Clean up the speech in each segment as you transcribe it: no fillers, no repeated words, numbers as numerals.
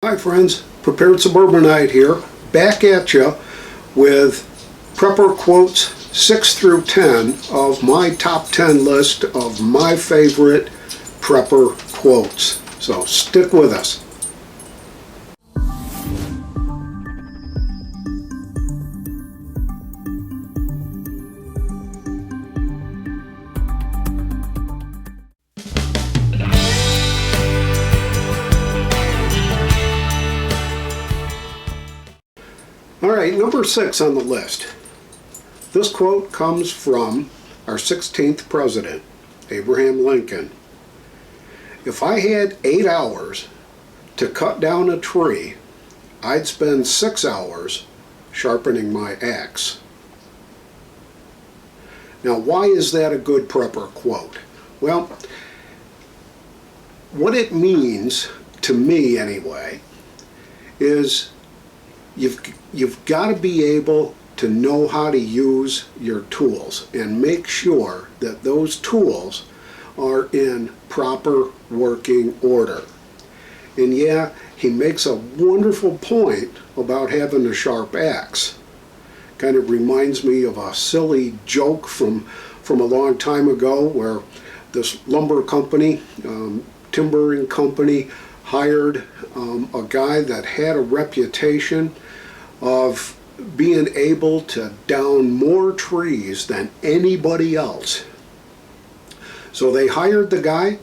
Hi friends, Prepared Suburbanite here, back at you with prepper quotes 6 through 10 of my top 10 list of my favorite prepper quotes. So stick with us. Alright, number 6 on the list. This quote comes from our 16th president, Abraham Lincoln. If I had 8 hours to cut down a tree, I'd spend 6 hours sharpening my axe. Now, why is that a good prepper quote? Well, what it means, to me anyway, is you've got to be able to know how to use your tools and make sure that those tools are in proper working order. And yeah, he makes a wonderful point about having a sharp axe. Kind of reminds me of a silly joke from a long time ago where this lumber company, timbering company, hired a guy that had a reputation of being able to down more trees than anybody else. So they hired the guy,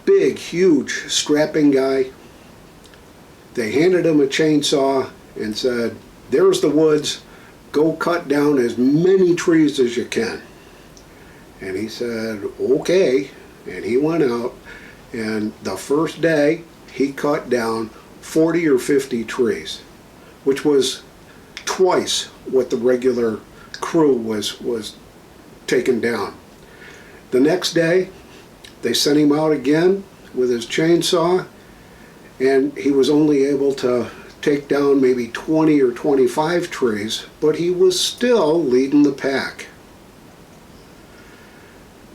big, huge, strapping guy. They handed him a chainsaw and said, "There's the woods, go cut down as many trees as you can." And he said, "Okay," and he went out, and the first day he cut down 40 or 50 trees, which was twice what the regular crew was taken down. The next day, they sent him out again with his chainsaw, and he was only able to take down maybe 20 or 25 trees, but he was still leading the pack.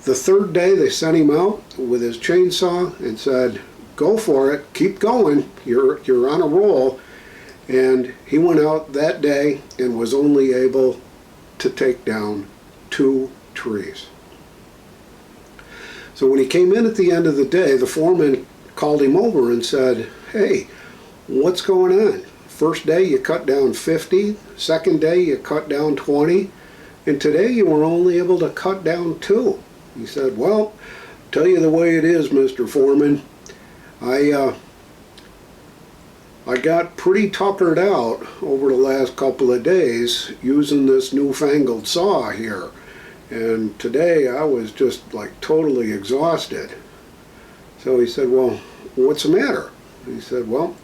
The third day, they sent him out with his chainsaw and said, "Go for it, keep going, you're on a roll." And he went out that day and was only able to take down 2 trees. So when he came in at the end of the day, the foreman called him over and said, "Hey, what's going on? First day you cut down 50, second day you cut down 20, and today you were only able to cut down 2. He said, "Well, tell you the way it is, Mr. Foreman. I got pretty tuckered out over the last couple of days using this newfangled saw here. And today I was just like totally exhausted." So he said, "Well, what's the matter?" He said, "Well,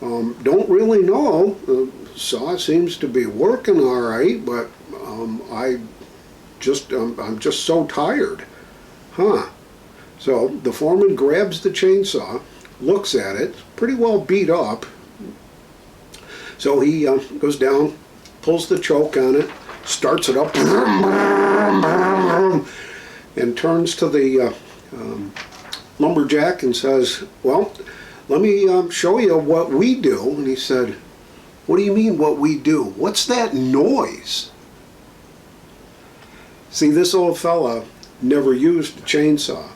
don't really know. The saw seems to be working all right, but I'm just so tired." Huh. So the foreman grabs the chainsaw, looks at it, pretty well beat up. So he goes down, pulls the choke on it, starts it up, and turns to the lumberjack and says, "Well, let me show you what we do." And he said, "What do you mean what we do? What's that noise?" See, this old fella never used a chainsaw.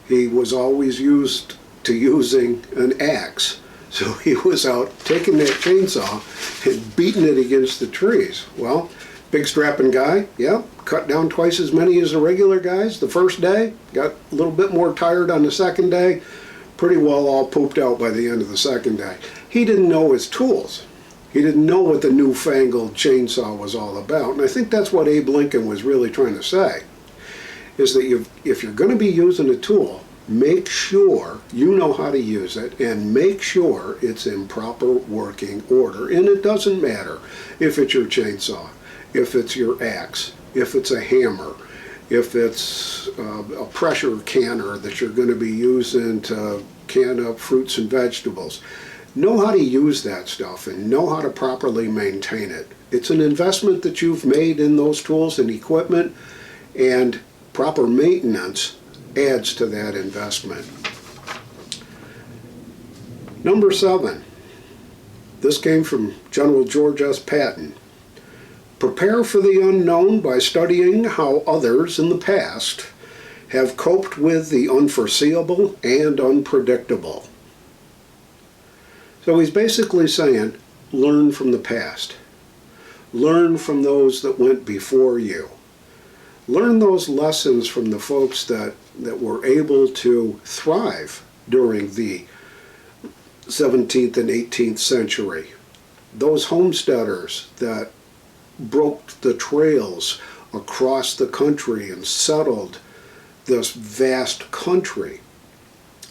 He was always used to using an axe. So he was out taking that chainsaw and beating it against the trees. Well, big strapping guy, yeah, cut down twice as many as the regular guys the first day, got a little bit more tired on the second day, pretty well all pooped out by the end of the second day. He didn't know his tools. He didn't know what the newfangled chainsaw was all about. And I think that's what Abe Lincoln was really trying to say, is that if you're going to be using a tool, make sure you know how to use it and make sure it's in proper working order. And it doesn't matter if it's your chainsaw, if it's your axe, if it's a hammer, if it's a pressure canner that you're going to be using to can up fruits and vegetables. Know how to use that stuff and know how to properly maintain it. It's an investment that you've made in those tools and equipment, and proper maintenance adds to that investment. Number 7. This came from General George S. Patton. Prepare for the unknown by studying how others in the past have coped with the unforeseeable and unpredictable. So he's basically saying, learn from the past. Learn from those that went before you. Learn those lessons from the folks that were able to thrive during the 17th and 18th century. Those homesteaders that broke the trails across the country and settled this vast country.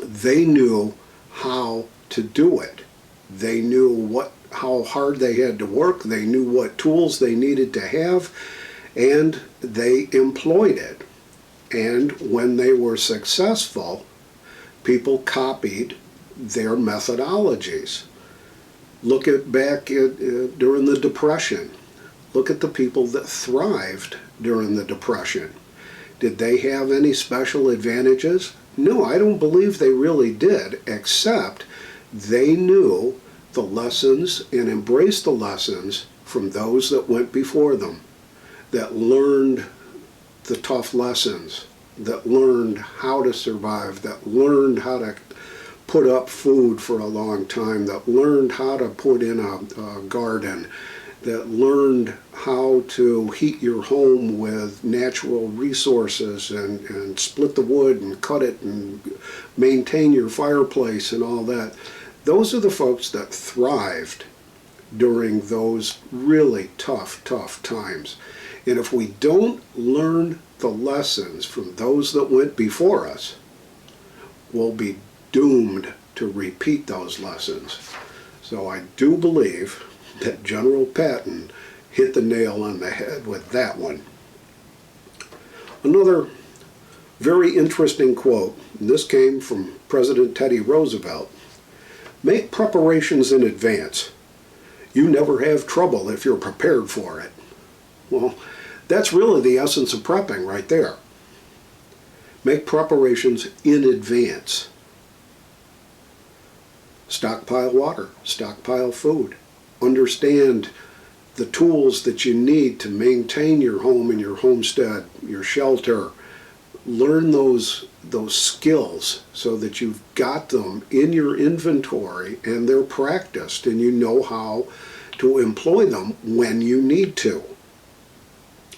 They knew how to do it. They knew how hard they had to work. They knew what tools they needed to have, and they employed it. And when they were successful, people copied their methodologies. Look back during the Depression. Look at the people that thrived during the Depression. Did they have any special advantages? No, I don't believe they really did, except they knew the lessons and embraced the lessons from those that went before them, that learned the tough lessons, that learned how to survive, that learned how to put up food for a long time, that learned how to put in a garden, that learned how to heat your home with natural resources and split the wood and cut it and maintain your fireplace and all that. Those are the folks that thrived during those really tough times. And if we don't learn the lessons from those that went before us, we'll be doomed to repeat those lessons. So I do believe that General Patton hit the nail on the head with that one. Another very interesting quote, and this came from President Teddy Roosevelt. Make preparations in advance. You never have trouble if you're prepared for it. Well, that's really the essence of prepping right there. Make preparations in advance. Stockpile water, stockpile food. Understand the tools that you need to maintain your home and your homestead, your shelter. Learn those skills so that you've got them in your inventory and they're practiced and you know how to employ them when you need to.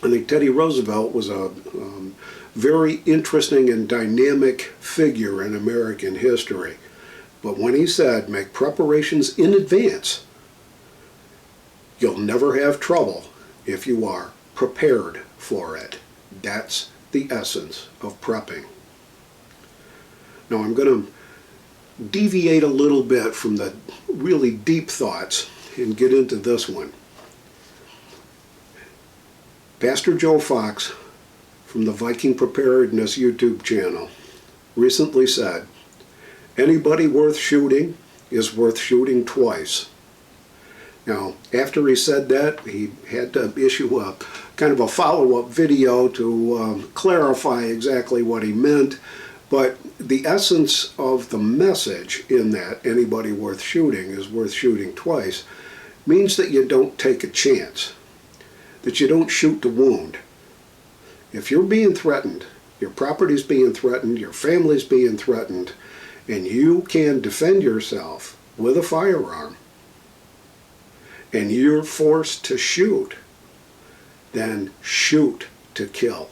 I think Teddy Roosevelt was a very interesting and dynamic figure in American history. But when he said, make preparations in advance, you'll never have trouble if you are prepared for it. That's the essence of prepping. Now I'm going to deviate a little bit from the really deep thoughts and get into this one. Pastor Joe Fox from the Viking Preparedness YouTube channel recently said, anybody worth shooting is worth shooting twice. Now, after he said that, he had to issue a kind of a follow-up video to clarify exactly what he meant. But the essence of the message in that anybody worth shooting is worth shooting twice means that you don't take a chance, that you don't shoot to wound. If you're being threatened, your property's being threatened, your family's being threatened, and you can defend yourself with a firearm, and you're forced to shoot, then shoot to kill.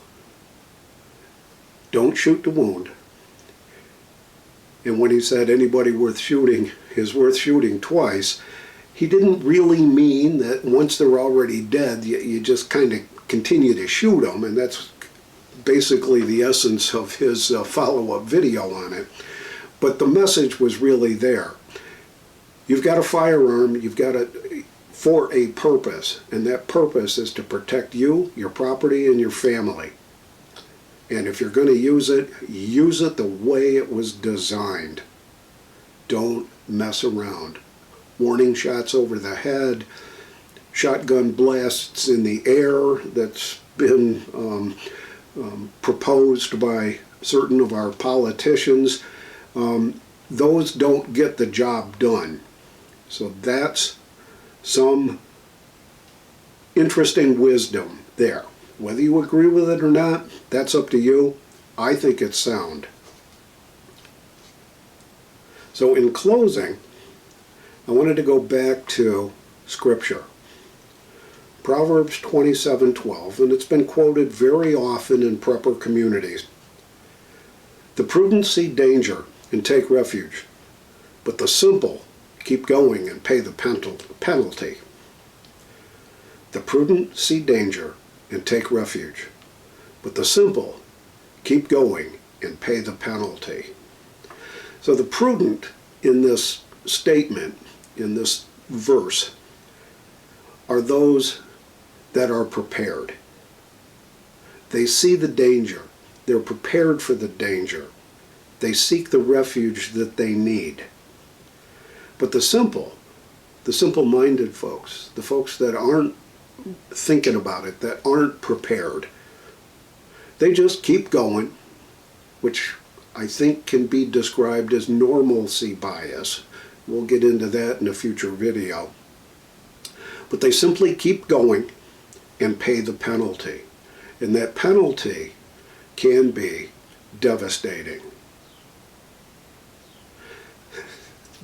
Don't shoot to wound. And when he said anybody worth shooting is worth shooting twice, he didn't really mean that once they're already dead, you just kind of continue to shoot them, and that's basically the essence of his follow-up video on it. But the message was really there. You've got a firearm, you've got it for a purpose, and that purpose is to protect you, your property, and your family. And if you're going to use it the way it was designed. Don't mess around. Warning shots over the head, shotgun blasts in the air that's been proposed by certain of our politicians. those don't get the job done. So that's some interesting wisdom there. Whether you agree with it or not, that's up to you. I think it's sound. So in closing, I wanted to go back to Scripture. Proverbs 27:12, and it's been quoted very often in prepper communities. The prudent see danger and take refuge, but the simple keep going and pay the penalty. The prudent see danger and take refuge, but the simple keep going and pay the penalty. So the prudent in this statement, in this verse, are those that are prepared. They see the danger. They're prepared for the danger. They seek the refuge that they need. But the simple-minded folks, the folks that aren't thinking about it, that aren't prepared, they just keep going, which I think can be described as normalcy bias. We'll get into that in a future video. But they simply keep going and pay the penalty. And that penalty can be devastating.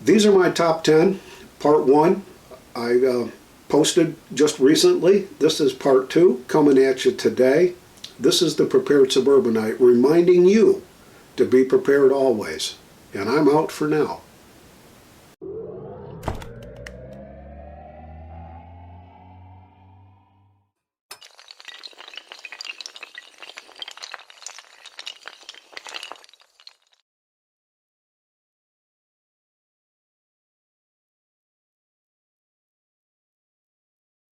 These are my top 10. Part 1, I posted just recently. This is part 2, coming at you today. This is the Prepared Suburbanite reminding you to be prepared always. And I'm out for now.